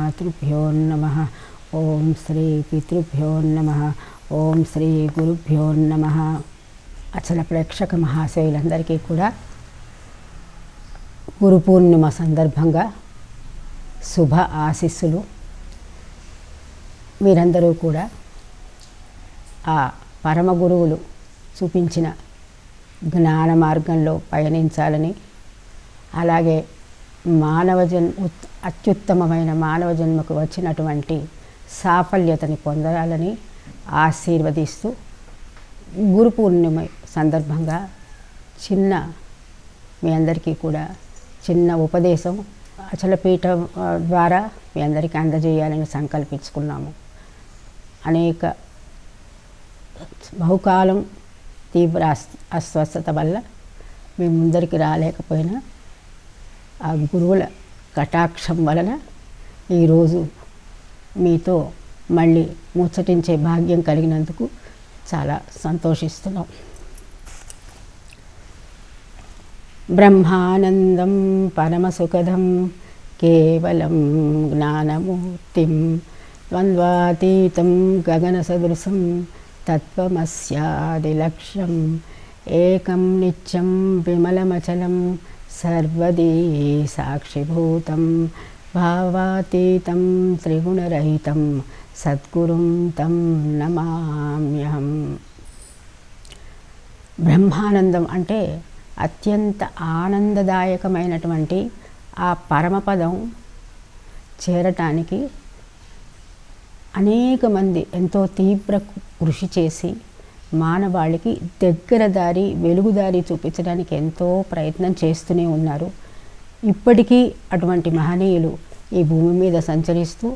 మాతృభ్యో నమః. ఓం శ్రీ పితృభ్యో నమః. ఓం శ్రీ గురుభ్యో నమః. అచల ప్రేక్షక మహాశయులందరికీ కూడా గురు పూర్ణిమ సందర్భంగా శుభ ఆశీస్సులు. మీరందరూ కూడా ఆ పరమ గురువులు చూపించిన జ్ఞాన మార్గంలో పయనించాలని, అలాగే అత్యుత్తమమైన మానవ జన్మకు వచ్చినటువంటి సాఫల్యతని పొందాలని ఆశీర్వదిస్తూ, గురు పూర్ణిమ సందర్భంగా మీ అందరికీ కూడా చిన్న ఉపదేశం అచలపీఠం ద్వారా మీ అందరికీ అందజేయాలని సంకల్పించుకున్నాము. అనేక బహుకాలం తీవ్ర అస్వస్థత వల్ల మేము ముందరికి రాలేకపోయినా ఆ గురువుల కటాక్షం వలన ఈరోజు మీతో మళ్ళీ ముచ్చటించే భాగ్యం కలిగినందుకు చాలా సంతోషిస్తున్నాం. బ్రహ్మానందం పరమసుఖదం కేవలం జ్ఞానమూర్తిం ద్వంద్వాతీతం గగనసదృశం తత్వమస్యాదిలక్ష్యం ఏకం నిత్యం విమలమచలం సర్వదీ సాక్షిభూతం భావాతీతం త్రిగుణరహితం సద్గురుం తం నమామ్యహం. బ్రహ్మానందం అంటే అత్యంత ఆనందదాయకమైనటువంటి ఆ పరమపదం చేరటానికి అనేక మంది ఎంతో తీవ్ర కృషి చేసి మానవాళికి దగ్గర దారి, వెలుగుదారి చూపించడానికి ఎంతో ప్రయత్నం చేస్తూనే ఉన్నారు. ఇప్పటికీ అటువంటి మహనీయులు ఈ భూమి మీద సంచరిస్తూ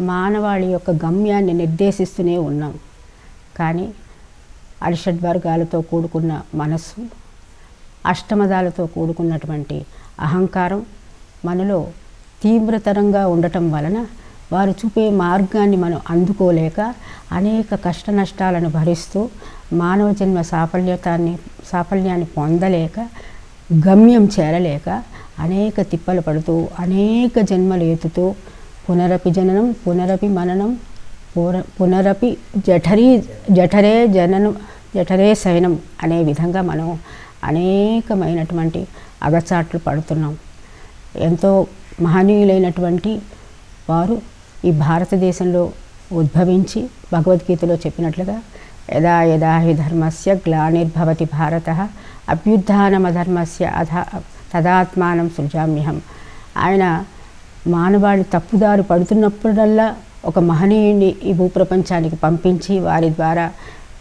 మానవాళి యొక్క గమ్యాన్ని నిర్దేశిస్తూనే ఉన్నాం. కానీ అరిషడ్వర్గాలతో కూడుకున్న మనస్సు, అష్టమదాలతో కూడుకున్నటువంటి అహంకారం మనలో తీవ్రతరంగా ఉండటం వలన వారు చూపే మార్గాన్ని మనం అందుకోలేక అనేక కష్ట నష్టాలను భరిస్తూ మానవ జన్మ సాఫల్యాన్ని పొందలేక, గమ్యం చేరలేక అనేక తిప్పలు పడుతూ అనేక జన్మలు ఎత్తుతూ పునరపి జననం పునరపి మననం పునరపి జఠరే శయనం అనే విధంగా మనం అనేకమైనటువంటి అగచాట్లు పడుతున్నాం. ఎంతో మహనీయులైనటువంటి వారు ఈ భారతదేశంలో ఉద్భవించి భగవద్గీతలో చెప్పినట్లుగా యదా యదా హి ధర్మస్య గ్లానిర్భవతి భారతః అభ్యుత్థానమధర్మస్య తదాత్మానం సృజామ్యహం. ఆయన మానవాళి తప్పుదారు పడుతున్నప్పుడల్లా ఒక మహనీయుడిని ఈ భూప్రపంచానికి పంపించి వారి ద్వారా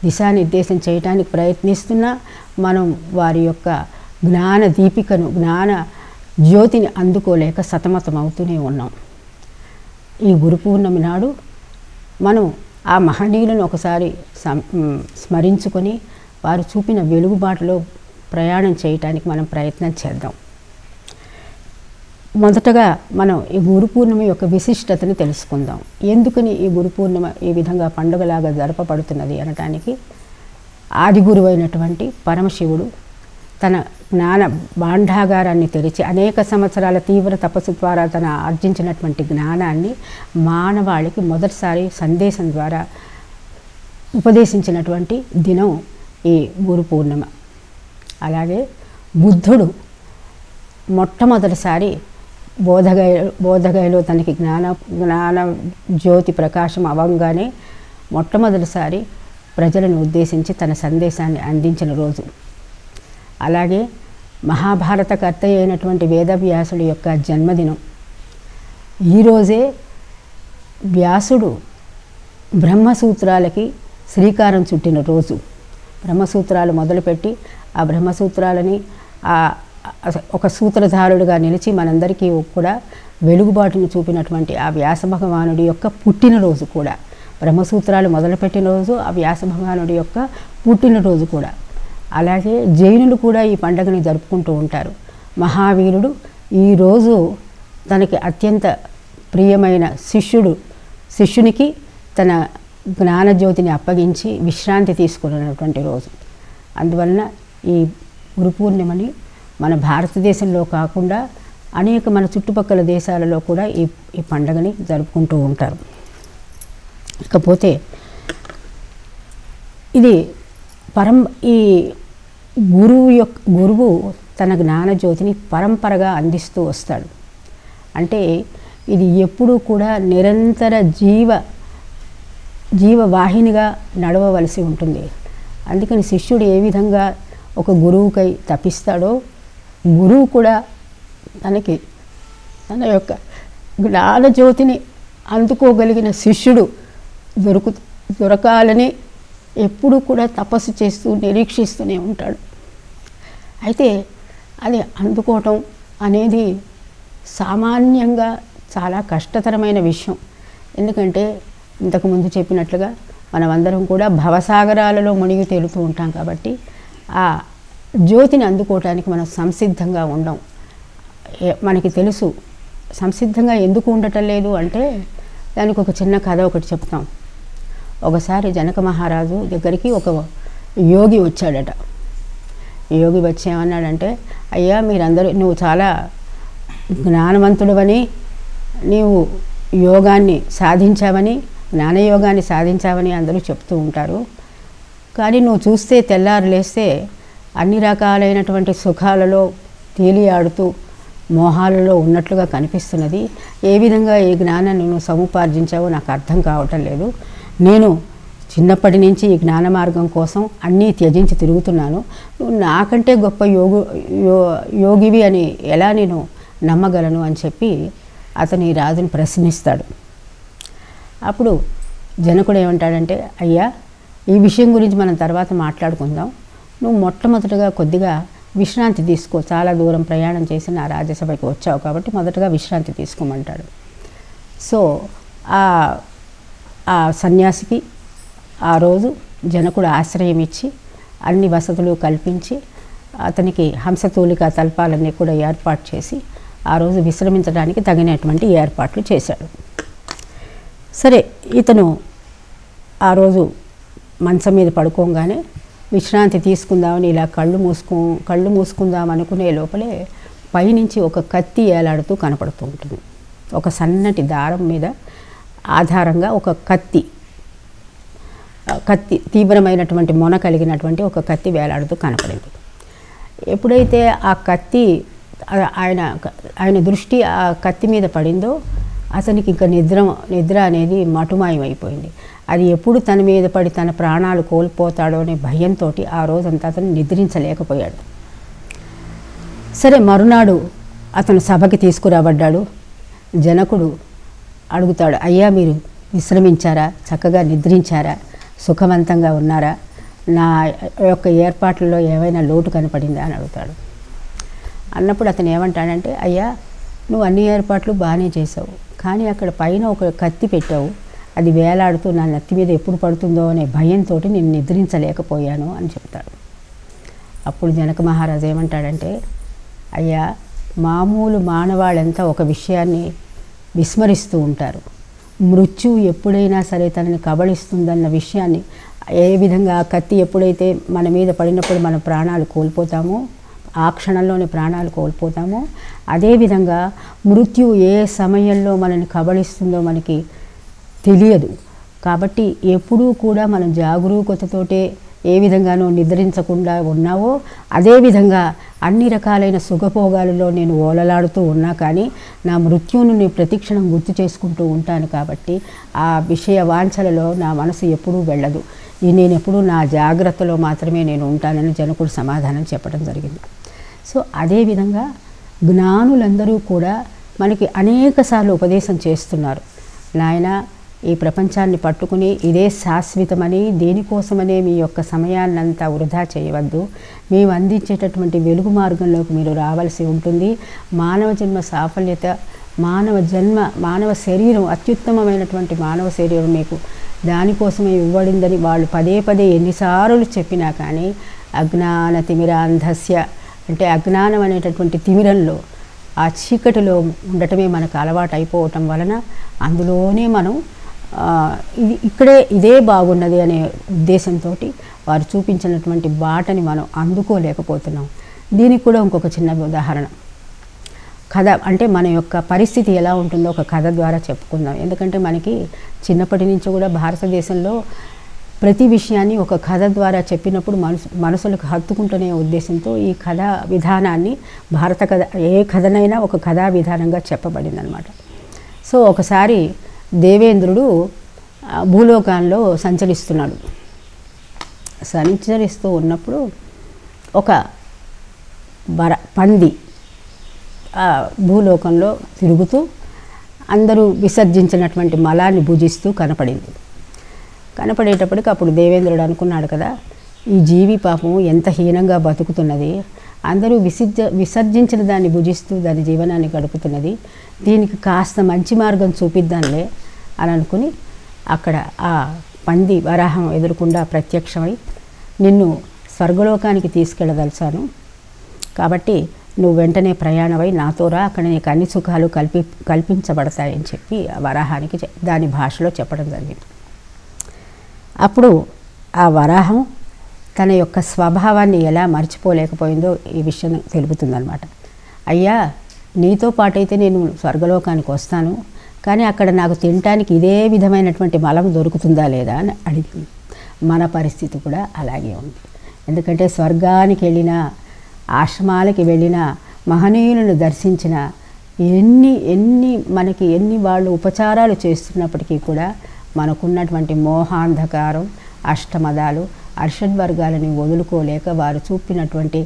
దిశానిర్దేశం చేయడానికి ప్రయత్నిస్తున్నా మనం వారి యొక్క జ్ఞాన దీపికను, జ్ఞాన జ్యోతిని అందుకోలేక సతమతం అవుతూనే ఉన్నాం. ఈ గురు పూర్ణమి నాడు మనం ఆ మహనీయులను ఒకసారి స్మరించుకొని వారు చూపిన వెలుగుబాటులో ప్రయాణం చేయటానికి మనం ప్రయత్నం చేద్దాం. మొదటగా మనం ఈ గురు పూర్ణిమ యొక్క విశిష్టతని తెలుసుకుందాం. ఎందుకని ఈ గురు పూర్ణిమ ఈ విధంగా పండుగలాగా జరపబడుతున్నది అనటానికి ఆది గురువైనటువంటి పరమశివుడు తన జ్ఞాన భాండాగారాన్ని తెరిచి అనేక సంవత్సరాల తీవ్ర తపస్సు ద్వారా తన ఆర్జించినటువంటి జ్ఞానాన్ని మానవాళికి మొదటిసారి సందేశం ద్వారా ఉపదేశించినటువంటి దినం ఈ గురు పూర్ణిమ. అలాగే బుద్ధుడు మొట్టమొదటిసారి బోధగయలో తనకి జ్ఞాన జ్యోతి ప్రకాశం అవ్వంగానే మొట్టమొదటిసారి ప్రజలను ఉద్దేశించి తన సందేశాన్ని అందించిన రోజు. అలాగే మహాభారత కర్త అయినటువంటి వేదవ్యాసుడి యొక్క జన్మదినం. ఈరోజే వ్యాసుడు బ్రహ్మసూత్రాలకి శ్రీకారం చుట్టిన రోజు. బ్రహ్మసూత్రాలు మొదలుపెట్టి ఆ బ్రహ్మసూత్రాలని ఒక సూత్రధారుడుగా నిలిచి మనందరికీ కూడా వెలుగుబాటును చూపినటువంటి ఆ వ్యాస భగవానుడి యొక్క పుట్టినరోజు కూడా. బ్రహ్మసూత్రాలు మొదలుపెట్టిన రోజు ఆ వ్యాస భగవానుడి యొక్క పుట్టినరోజు కూడా. అలాగే జైనులు కూడా ఈ పండుగని జరుపుకుంటూ ఉంటారు. మహావీరుడు ఈరోజు తనకి అత్యంత ప్రియమైన శిష్యునికి తన జ్ఞానజ్యోతిని అప్పగించి విశ్రాంతి తీసుకున్నటువంటి రోజు. అందువలన ఈ గురు పూర్ణిమని మన భారతదేశంలో కాకుండా అనేక మన చుట్టుపక్కల దేశాలలో కూడా ఈ పండుగని జరుపుకుంటూ ఉంటారు. ఇకపోతే ఇది ఈ గురువు తన జ్ఞానజ్యోతిని పరంపరగా అందిస్తూ వస్తాడు. అంటే ఇది ఎప్పుడూ కూడా నిరంతర జీవవాహినిగా నడవవలసి ఉంటుంది. అందుకని శిష్యుడు ఏ విధంగా ఒక గురువుకై తపిస్తాడో, గురువు కూడా తన యొక్క జ్ఞానజ్యోతిని అందుకోగలిగిన శిష్యుడు దొరకాలని ఎప్పుడూ కూడా తపస్సు చేస్తూ నిరీక్షిస్తూనే ఉంటాడు. అయితే అది అందుకోవటం అనేది సామాన్యంగా చాలా కష్టతరమైన విషయం. ఎందుకంటే ఇంతకుముందు చెప్పినట్లుగా మనమందరం కూడా భవసాగరాలలో మునిగి తేలుతూ ఉంటాం. కాబట్టి ఆ జ్యోతిని అందుకోవటానికి మనం సంసిద్ధంగా ఉండం. మనకి తెలుసు సంసిద్ధంగా ఎందుకు ఉండటం లేదు అంటే దానికి ఒక చిన్న కథ ఒకటి చెప్తాం. ఒకసారి జనక మహారాజు దగ్గరికి ఒక యోగి వచ్చాడట. యోగి వచ్చి ఏమన్నాడంటే, అయ్యా మీరందరూ నువ్వు చాలా జ్ఞానవంతుడవని, నీవు యోగాన్ని సాధించావని, జ్ఞానయోగాన్ని సాధించావని అందరూ చెప్తూ ఉంటారు. కానీ నువ్వు చూస్తే తెల్లారు లేస్తే అన్ని రకాలైనటువంటి సుఖాలలో తేలియాడుతూ మోహాలలో ఉన్నట్లుగా కనిపిస్తున్నది. ఏ విధంగా ఈ జ్ఞానాన్ని నువ్వు సముపార్జించావో నాకు అర్థం కావటం లేదు. నేను చిన్నప్పటి నుంచి ఈ జ్ఞాన మార్గం కోసం అన్నీ త్యజించి తిరుగుతున్నాను. నువ్వు నాకంటే గొప్ప యోగివి అని ఎలా నేను నమ్మగలను అని చెప్పి అతని రాజుని ప్రశ్నిస్తాడు. అప్పుడు జనకుడు ఏమంటాడంటే, అయ్యా ఈ విషయం గురించి మనం తర్వాత మాట్లాడుకుందాం. నువ్వు మొట్టమొదటగా కొద్దిగా విశ్రాంతి తీసుకో. చాలా దూరం ప్రయాణం చేసి నా రాజ్యసభకి వచ్చావు కాబట్టి మొదటగా విశ్రాంతి తీసుకోమంటాడు. సో ఆ సన్యాసికి ఆ రోజు జనకుడు ఆశ్రయం ఇచ్చి అన్ని వసతులు కల్పించి అతనికి హంసతూలిక తల్పాలన్నీ కూడా ఏర్పాటు చేసి ఆ రోజు విశ్రమించడానికి తగినటువంటి ఏర్పాట్లు చేశాడు. సరే, ఇతను ఆ రోజు మంచం మీద పడుకోగానే విశ్రాంతి తీసుకుందామని ఇలా కళ్ళు మూసుకుందాం అనుకునే లోపలే పైనుంచి ఒక కత్తి ఏలాడుతూ కనపడుతూ ఉంటుంది. ఒక సన్నటి దారం మీద ఆధారంగా ఒక కత్తి తీవ్రమైనటువంటి మొన కలిగినటువంటి ఒక కత్తి వేలాడుతూ కనపడింది. ఎప్పుడైతే ఆ కత్తి ఆయన దృష్టి ఆ కత్తి మీద పడిందో అతనికి ఇంకా నిద్ర అనేది మటుమాయమైపోయింది. అది ఎప్పుడు తన మీద పడి తన ప్రాణాలు కోల్పోతాడో అనే భయంతో ఆ రోజంతా అతను నిద్రించలేకపోయాడు. సరే, మరునాడు అతను సభకి తీసుకురాబడ్డాడు. జనకుడు అడుగుతాడు, అయ్యా మీరు విశ్రమించారా, చక్కగా నిద్రించారా, సుఖవంతంగా ఉన్నారా, నా యొక్క ఏర్పాట్లలో ఏమైనా లోటు కనపడిందా అని అడుగుతాడు. అన్నప్పుడు అతను ఏమంటాడంటే, అయ్యా నువ్వు అన్ని ఏర్పాట్లు బాగానే చేసావు, కానీ అక్కడ పైన ఒక కత్తి పెట్టావు, అది వేలాడుతూ నా నెత్తి మీద ఎప్పుడు పడుతుందో అనే భయంతో నేను నిద్రించలేకపోయాను అని చెప్తాడు. అప్పుడు జనక మహారాజు ఏమంటాడంటే, అయ్యా మామూలు మానవాళ్ళంతా ఒక విషయాన్ని విస్మరిస్తూ ఉంటారు. మృత్యువు ఎప్పుడైనా సరే తనని కబళిస్తుందన్న విషయాన్ని, ఏ విధంగా ఆ కత్తి ఎప్పుడైతే మన మీద పడినప్పుడు మన ప్రాణాలు కోల్పోతామో, ఆ క్షణంలోనే ప్రాణాలు కోల్పోతామో, అదేవిధంగా మృత్యువు ఏ సమయంలో మనని కబళిస్తుందో మనకి తెలియదు. కాబట్టి ఎప్పుడూ కూడా మనం జాగరూకతతోటే ఏ విధంగానో నిద్రించకుండా ఉన్నావో అదేవిధంగా అన్ని రకాలైన సుఖభోగాలలో నేను ఓలలాడుతూ ఉన్నా కానీ నా మృత్యువును నేను ప్రతిక్షణం గుర్తు చేసుకుంటూ ఉంటాను. కాబట్టి ఆ విషయ వాంఛలలో నా మనసు ఎప్పుడూ వెళ్ళదు. నేను ఎప్పుడూ నా జాగ్రత్తలో మాత్రమే నేను ఉంటానని జనకుడు సమాధానం చెప్పడం జరిగింది. సో అదేవిధంగా జ్ఞానులందరూ కూడా మనకి అనేకసార్లు ఉపదేశం చేస్తున్నారు. నాయన, ఈ ప్రపంచాన్ని పట్టుకుని ఇదే శాశ్వతమని, దేనికోసమనే మీ యొక్క సమయాన్నంతా వృధా చేయవద్దు. మేము అందించేటటువంటి వెలుగు మార్గంలోకి మీరు రావాల్సి ఉంటుంది. మానవ జన్మ సాఫల్యత, మానవ శరీరం, అత్యుత్తమమైనటువంటి మానవ శరీరం మీకు దానికోసమే ఇవ్వడిందని వాళ్ళు పదే పదే ఎన్నిసార్లు చెప్పినా కానీ అజ్ఞాన తిమిరాంధస్య అంటే అజ్ఞానం అనేటటువంటి తిమిరంలో, ఆ చీకటిలో ఉండటమే మనకు అలవాటు అయిపోవటం వలన అందులోనే మనం ఇదే బాగున్నది అనే ఉద్దేశంతో వారు చూపించినటువంటి బాటని మనం అందుకోలేకపోతున్నాం. దీనికి కూడా ఇంకొక చిన్న ఉదాహరణ. కథ అంటే మన యొక్క పరిస్థితి ఎలా ఉంటుందో ఒక కథ ద్వారా చెప్పుకుందాం. ఎందుకంటే మనకి చిన్నప్పటి నుంచి కూడా భారతదేశంలో ప్రతి విషయాన్ని ఒక కథ ద్వారా చెప్పినప్పుడు మనసులకు హత్తుకుంటునే ఉద్దేశంతో ఈ కథా విధానాన్ని భారత కథ ఏ కథనైనా ఒక కథా విధానంగా చెప్పబడిందనమాట. సో ఒకసారి దేవేంద్రుడు భూలోకంలో సంచరిస్తున్నాడు. సంచరిస్తూ ఉన్నప్పుడు ఒక పంది భూలోకంలో తిరుగుతూ అందరూ విసర్జించినటువంటి మలాన్ని భుజిస్తూ కనపడేటప్పటికి అప్పుడు దేవేంద్రుడు అనుకున్నాడు కదా, ఈ జీవి పాపం ఎంత హీనంగా బతుకుతున్నది, అందరూ విసర్జించిన దాన్ని భుజిస్తూ దాని జీవనాన్ని గడుపుతున్నది, దీనికి కాస్త మంచి మార్గం చూపిద్దాంలే అని అనుకుని అక్కడ ఆ పంది వరాహం ఎదురుకుండా ప్రత్యక్షమై, నిన్ను స్వర్గలోకానికి తీసుకెళ్ళదలిచాను కాబట్టి నువ్వు వెంటనే ప్రయాణమై నాతో రా, అక్కడ నీకు అన్ని సుఖాలు కల్పించబడతాయని చెప్పి ఆ వరాహానికి దాని భాషలో చెప్పడం జరిగింది. అప్పుడు ఆ వరాహం తన యొక్క స్వభావాన్ని ఎలా మర్చిపోలేకపోయిందో ఈ విషయం తెలుపుతుందన్నమాట. అయ్యా, నీతో పాటైతే నేను స్వర్గలోకానికి వస్తాను, కానీ అక్కడ నాకు తినటానికి ఇదే విధమైనటువంటి మలం దొరుకుతుందా లేదా అని అడిగింది. మన పరిస్థితి కూడా అలాగే ఉంది. ఎందుకంటే స్వర్గానికి వెళ్ళిన, ఆశ్రమాలకి వెళ్ళిన, మహనీయులను దర్శించిన, ఎన్ని వాళ్ళు ఉపచారాలు చేస్తున్నప్పటికీ కూడా మనకున్నటువంటి మోహాంధకారం, అష్టమదాలు, అర్షడ్వర్గాలని వదులుకోలేక వారు చూపినటువంటి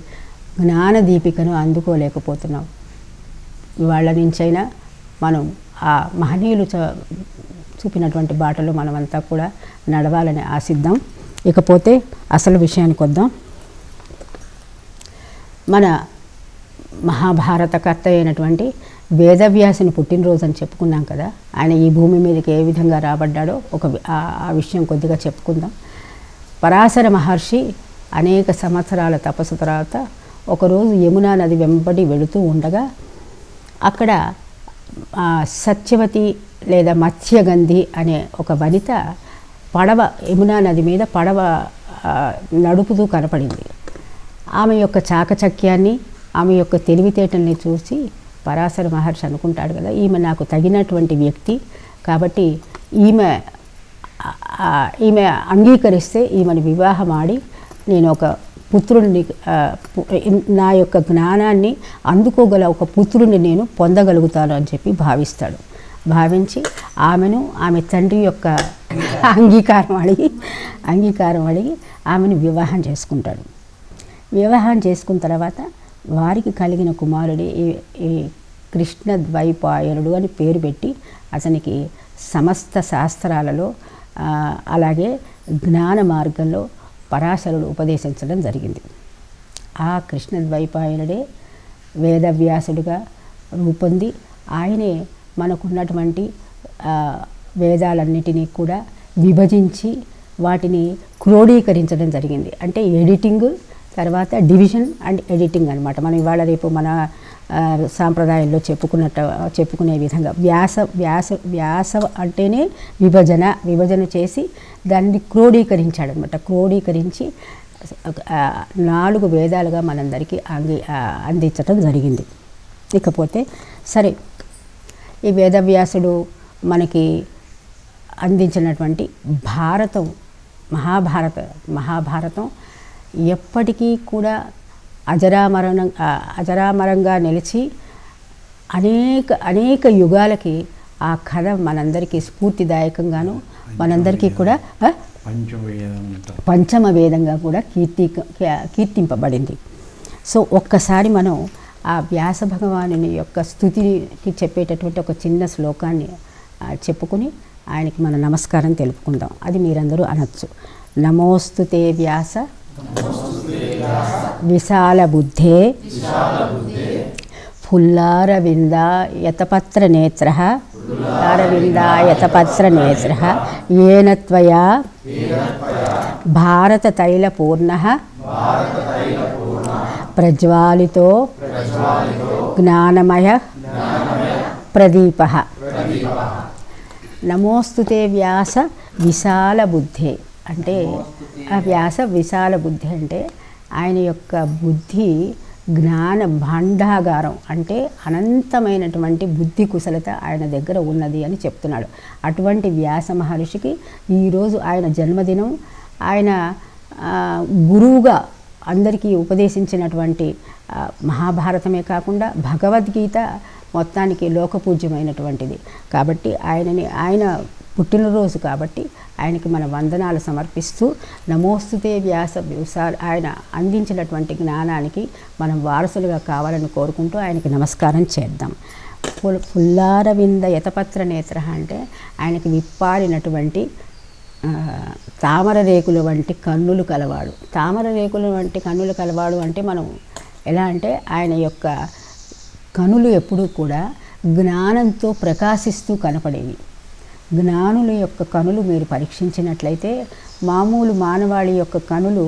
జ్ఞానదీపికను అందుకోలేకపోతున్నాం. ఇవాళ నుంచైనా మనం ఆ మహనీయులు చూపినటువంటి బాటలో మనమంతా కూడా నడవాలని ఆశిద్దాం. ఇకపోతే అసలు విషయానికి వద్దాం. మన మహాభారత కర్త అయినటువంటి వేదవ్యాసుని పుట్టినరోజు అని చెప్పుకున్నాం కదా. ఆయన ఈ భూమి మీదకి ఏ విధంగా రాబడ్డాడో ఆ విషయం కొద్దిగా చెప్పుకుందాం. పరాశర మహర్షి అనేక సంవత్సరాల తపస్సు తర్వాత ఒకరోజు యమునా నది వెంబడి వెళుతూ ఉండగా అక్కడ సత్యవతి లేదా మత్స్యగంధి అనే ఒక వనిత యమునా నది మీద పడవ నడుపుతూ కనపడింది. ఆమె యొక్క చాకచక్యాన్ని, ఆమె యొక్క తెలివితేటల్ని చూసి పరాశర మహర్షి అనుకుంటాడు కదా, ఈమె నాకు తగినటువంటి వ్యక్తి కాబట్టి ఈమె అంగీకరిస్తే ఈమెను వివాహమాడి నేను ఒక పుత్రుడిని, నా యొక్క జ్ఞానాన్ని అందుకోగల ఒక పుత్రుడిని నేను పొందగలుగుతాను అని చెప్పి భావించి ఆమె తండ్రి యొక్క అంగీకారం అడిగి ఆమెను వివాహం చేసుకుంటాడు. వివాహం చేసుకున్న తర్వాత వారికి కలిగిన కుమారుడే ఈ కృష్ణద్వైపాయనుడు అని పేరు పెట్టి అతనికి సమస్త శాస్త్రాలలో అలాగే జ్ఞాన మార్గంలో పరాశరుడు ఉపదేశించడం జరిగింది. ఆ కృష్ణద్వైపాయనుడే వేదవ్యాసుడిగా రూపొంది ఆయనే మనకున్నటువంటి వేదాలన్నిటినీ కూడా విభజించి వాటిని క్రోడీకరించడం జరిగింది. అంటే ఎడిటింగ్ తర్వాత డివిజన్ అండ్ ఎడిటింగ్ అనమాట. మనం ఇవాళ రేపు మన సాంప్రదాయంలో చెప్పుకునే విధంగా వ్యాస అంటేనే విభజన చేసి దాన్ని క్రోడీకరించాడనమాట. క్రోడీకరించి 4 వేదాలుగా మనందరికీ అందించడం జరిగింది. ఇకపోతే సరే, ఈ వేదవ్యాసుడు మనకి అందించినటువంటి మహాభారతం ఎప్పటికీ కూడా అజరామరంగా నిలిచి అనేక యుగాలకి ఆ కథ మనందరికీ స్ఫూర్తిదాయకంగాను మనందరికీ కూడా పంచమ వేదంగా కూడా కీర్తింపబడింది. సో ఒక్కసారి మనం ఆ వ్యాస భగవానుని యొక్క స్తుతికి చెప్పేటటువంటి ఒక చిన్న శ్లోకాన్ని చెప్పుకుని ఆయనకి మన నమస్కారం తెలుపుకుందాం. అది మీరందరూ అనొచ్చు. నమోస్తుతే వ్యాస విశాల బుద్ధే ఫుల్లారవిందాయతపత్రనేత్రః ఏన త్వయా భారతతైలపూర్ణః ప్రజ్వాలితో జ్ఞానమయ ప్రదీపః. నమోస్తుతే వ్యాస విశాల బుద్ధే అంటే ఆ వ్యాస విశాల బుద్ధి అంటే ఆయన యొక్క బుద్ధి జ్ఞాన భాండాగారం, అంటే అనంతమైనటువంటి బుద్ధి కుశలత ఆయన దగ్గర ఉన్నది అని చెప్తున్నాడు. అటువంటి వ్యాస మహర్షికి ఈరోజు ఆయన జన్మదినం. ఆయన గురువుగా అందరికీ ఉపదేశించినటువంటి మహాభారతమే కాకుండా భగవద్గీత మొత్తానికి లోకపూజ్యమైనటువంటిది. కాబట్టి ఆయన పుట్టినరోజు కాబట్టి ఆయనకి మన వందనాలు సమర్పిస్తూ, నమోస్తుతే వ్యాస ఆయన అందించినటువంటి జ్ఞానానికి మనం వారసులుగా కావాలని కోరుకుంటూ ఆయనకి నమస్కారం చేద్దాం. పుల్లారవింద యతపత్ర నేత్ర అంటే ఆయనకి విప్పారినటువంటి తామర రేకుల వంటి కన్నులు కలవాడు. తామర రేకుల వంటి కన్నులు కలవాడు అంటే మనం ఎలా అంటే ఆయన యొక్క కనులు ఎప్పుడూ కూడా జ్ఞానంతో ప్రకాశిస్తూ కనపడేవి. జ్ఞానుల యొక్క కనులు మీరు పరీక్షించినట్లయితే మామూలు మానవాళి యొక్క కనులు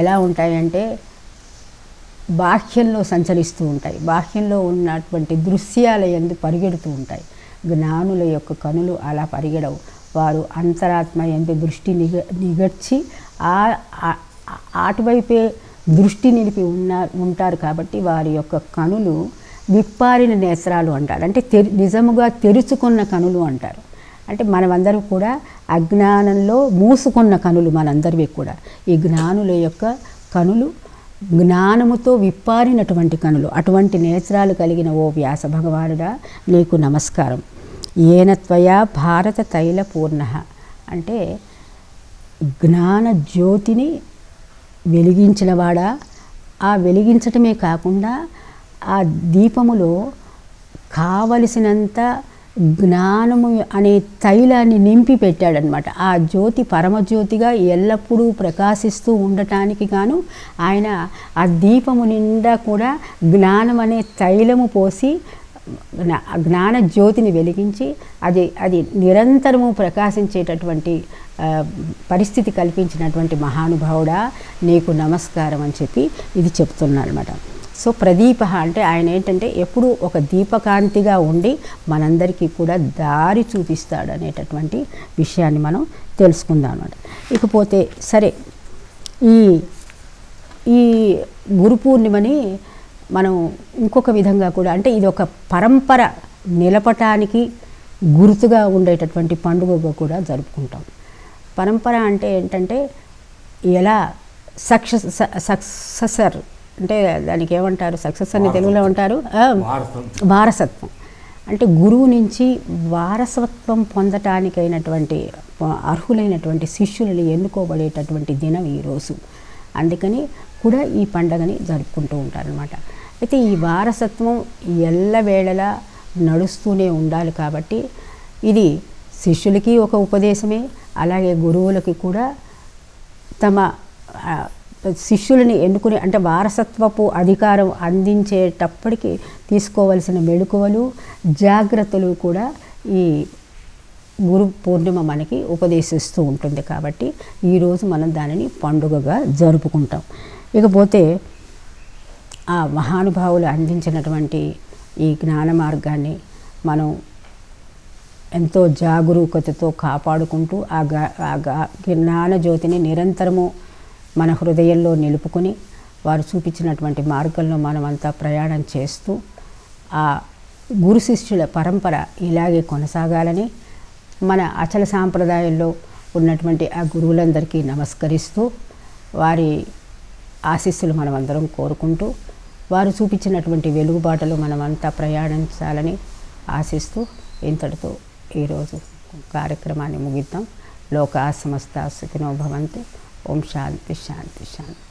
ఎలా ఉంటాయంటే బాహ్యంలో సంచరిస్తూ ఉంటాయి, బాహ్యంలో ఉన్నటువంటి దృశ్యాల యందు పరిగెడుతూ ఉంటాయి. జ్ఞానుల యొక్క కనులు అలా పరిగెడవు. వారు అంతరాత్మ యందు దృష్టి నిగర్చి అటువైపే దృష్టి నిలిపి ఉంటారు. కాబట్టి వారి యొక్క కనులు విప్పారిన నేత్రాలు అంటారు, అంటే నిజముగా తెరుచుకున్న కనులు అంటారు. అంటే మనమందరం కూడా అజ్ఞానంలో మూసుకున్న కనులు మనందరివి కూడా. ఈ జ్ఞానుల యొక్క కనులు జ్ఞానముతో విప్పారినటువంటి కనులు. అటువంటి నేత్రాలు కలిగిన ఓ వ్యాస భగవానుడా నీకు నమస్కారం. ఏనత్వయా భారత తైల పూర్ణ అంటే జ్ఞాన జ్యోతిని వెలిగించినవాడా, ఆ వెలిగించటమే కాకుండా ఆ దీపములో కావలసినంత జ్ఞానము అనే తైలాన్ని నింపి పెట్టాడనమాట. ఆ జ్యోతి పరమజ్యోతిగా ఎల్లప్పుడూ ప్రకాశిస్తూ ఉండటానికి గాను ఆయన ఆ దీపము నిండా కూడా జ్ఞానం అనే తైలము పోసి జ్ఞాన జ్యోతిని వెలిగించి అది నిరంతరము ప్రకాశించేటటువంటి పరిస్థితి కల్పించినటువంటి మహానుభావుడా నీకు నమస్కారం అని చెప్పి ఇది చెప్తున్నాను అనమాట. సో ప్రదీప అంటే ఆయన ఏంటంటే ఎప్పుడూ ఒక దీపకాంతిగా ఉండి మనందరికీ కూడా దారి చూపిస్తాడు అనేటటువంటి విషయాన్ని మనం తెలుసుకుందాం అన్నమాట. ఇకపోతే సరే, ఈ గురు పూర్ణిమని మనం ఇంకొక విధంగా కూడా, అంటే ఇది ఒక పరంపర నిలపటానికి గుర్తుగా ఉండేటటువంటి పండుగగా కూడా జరుపుకుంటాం. పరంపర అంటే ఏంటంటే ఎలా సక్సెసర్ అంటే దానికి ఏమంటారు, సక్సెస్ అని తెలుగులో అంటారు వారసత్వం. అంటే గురువు నుంచి వారసత్వం పొందటానికైనటువంటి అర్హులైనటువంటి శిష్యులని ఎన్నుకోబడేటటువంటి దినం ఈరోజు. అందుకని కూడా ఈ పండగని జరుపుకుంటూ ఉంటారనమాట. అయితే ఈ వారసత్వం ఎల్లవేళలా నడుస్తూనే ఉండాలి. కాబట్టి ఇది శిష్యులకి ఒక ఉపదేశమే, అలాగే గురువులకి కూడా తమ శిష్యులని ఎన్నుకునే, అంటే వారసత్వపు అధికారం అందించేటప్పటికి తీసుకోవలసిన మెళుకువలు జాగ్రత్తలు కూడా ఈ గురు పూర్ణిమ మనకి ఉపదేశిస్తూ ఉంటుంది. కాబట్టి ఈరోజు మనం దానిని పండుగగా జరుపుకుంటాం. ఇకపోతే ఆ మహానుభావులు అందించినటువంటి ఈ జ్ఞాన మార్గాన్ని మనం ఎంతో జాగరూకతతో కాపాడుకుంటూ ఆ జ్ఞాన జ్యోతిని నిరంతరము మన హృదయంలో నిలుపుకొని వారు చూపించినటువంటి మార్గంలో మనమంతా ప్రయాణం చేస్తూ ఆ గురు శిష్యుల పరంపర ఇలాగే కొనసాగాలని మన అచల సాంప్రదాయంలో ఉన్నటువంటి ఆ గురువులందరికీ నమస్కరిస్తూ వారి ఆశీస్సులు మనమందరం కోరుకుంటూ వారు చూపించినటువంటి వెలుగుబాటలు మనమంతా ప్రయాణించాలని ఆశిస్తూ ఇంతటితో ఈరోజు కార్యక్రమాన్ని ముగిద్దాం. లోకా సమస్తా సుఖినో భవంతు. ఓం శాంతి శాంతి శాంతి.